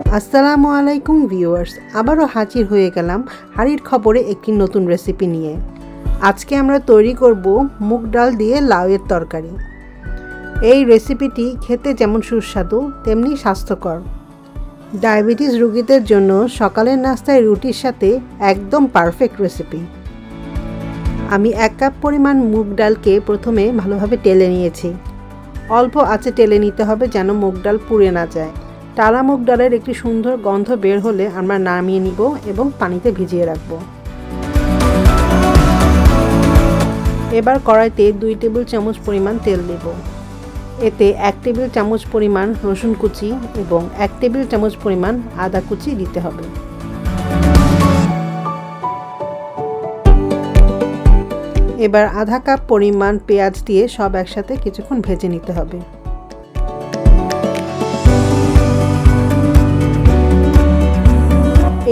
আসসালামু আলাইকুম ভিউয়ার্স, আবারও হাজির হয়ে গেলাম হাড়ির খবরে একটি নতুন রেসিপি নিয়ে। আজকে আমরা তৈরি করব মুগ ডাল দিয়ে লাউয়ের তরকারি। এই রেসিপিটি খেতে যেমন সুস্বাদু তেমনি স্বাস্থ্যকর। ডায়াবেটিস রোগীদের জন্য সকালের নাস্তায় রুটির সাথে একদম পারফেক্ট রেসিপি। আমি 1 কাপ পরিমাণ মুগ ডালকে প্রথমে ভালোভাবে টেলে নিয়েছি। অল্প আঁচে টেলে নিতে হবে যেন মুগ ডাল পুড়ে না যায়। টালা মুগ ডালের একটি সুন্দর গন্ধ বের হলে আমরা নামিয়ে নিব এবং পানিতে ভিজিয়ে রাখব। এবার কড়াইতে 2 টেবিল চামচ পরিমাণ তেল দেব। এতে 1 টেবিল চামচ পরিমাণ রসুন কুচি এবং 1 টেবিল চামচ পরিমাণ আদা কুচি দিতে হবে। এবার আধা কাপ পরিমাণ পেঁয়াজ দিয়ে সব একসাথে কিছুক্ষণ ভেজে নিতে হবে।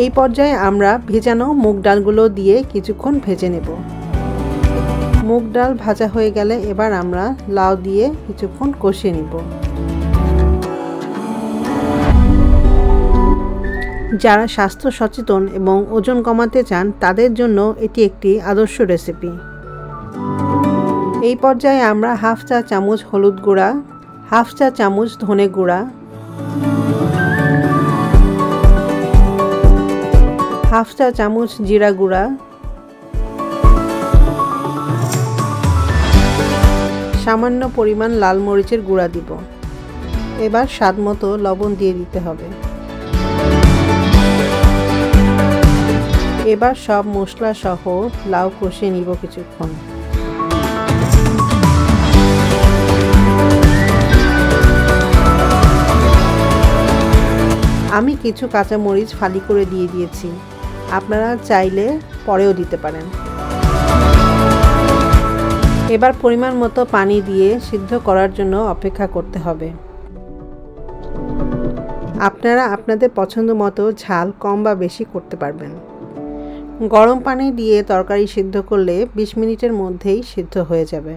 এই পর্যায়ে আমরা ভেজানো মুগ ডালগুলো দিয়ে কিছুক্ষণ ভেজে নেব। মুগ ডাল ভাজা হয়ে গেলে এবার আমরা লাউ দিয়ে কিছুক্ষণ কষিয়ে নেব। যারা স্বাস্থ্য সচেতন এবং ওজন কমাতে চান তাদের জন্য এটি একটি আদর্শ রেসিপি। এই পর্যায়ে আমরা হাফ চা চামচ হলুদ গুঁড়া, হাফ চা চামচ ধনে গুঁড়া, হাফ চা চামচ জিরা গুঁড়া, সামান্য পরিমাণ লাল মরিচের গুঁড়া দিব। এবার স্বাদ মতো লবণ দিয়ে দিতে হবে। এবার সব মশলা সহ লাউ কষিয়ে নিব কিছুক্ষণ। আমি কিছু কাঁচামরিচ ফালি করে দিয়ে দিয়েছি, আপনারা চাইলে পরেও দিতে পারেন। এবার পরিমাণ মতো পানি দিয়ে সিদ্ধ করার জন্য অপেক্ষা করতে হবে। আপনারা আপনাদের পছন্দ মতো ঝাল কম বা বেশি করতে পারবেন। গরম পানি দিয়ে তরকারি সিদ্ধ করলে 20 মিনিটের মধ্যেই সিদ্ধ হয়ে যাবে।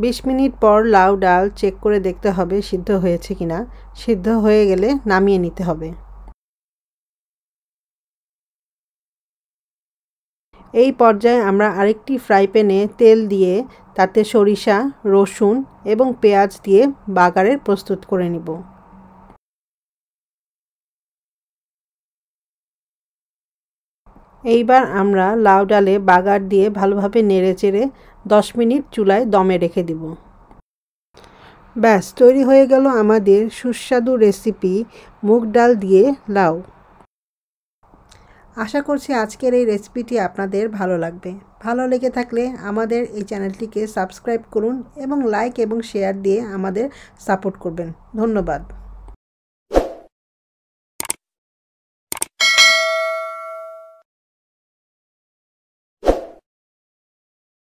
20 মিনিট পর লাউ ডাল চেক করে দেখতে হবে সিদ্ধ হয়েছে কিনা। সিদ্ধ হয়ে গেলে নামিয়ে নিতে হবে। এই পর্যায়ে আমরা আরেকটি ফ্রাই প্যানে তেল দিয়ে তাতে সরিষা, রসুন এবং পেঁয়াজ দিয়ে বাগারের প্রস্তুত করে নিব। এইবার আমরা লাউ ডালে বাগার দিয়ে ভালোভাবে নেড়েচেড়ে 10 মিনিট চুলায় দমে রেখে দিব। ব্যাস তৈরি হয়ে গেল আমাদের সুস্বাদু রেসিপি মুগ ডাল দিয়ে লাউ। আশা করছি আজকের এই রেসিপিটি আপনাদের ভালো লাগবে। ভালো লেগে থাকলে আমাদের এই চ্যানেলটিকে সাবস্ক্রাইব করুন এবং লাইক এবং শেয়ার দিয়ে আমাদের সাপোর্ট করবেন। ধন্যবাদ।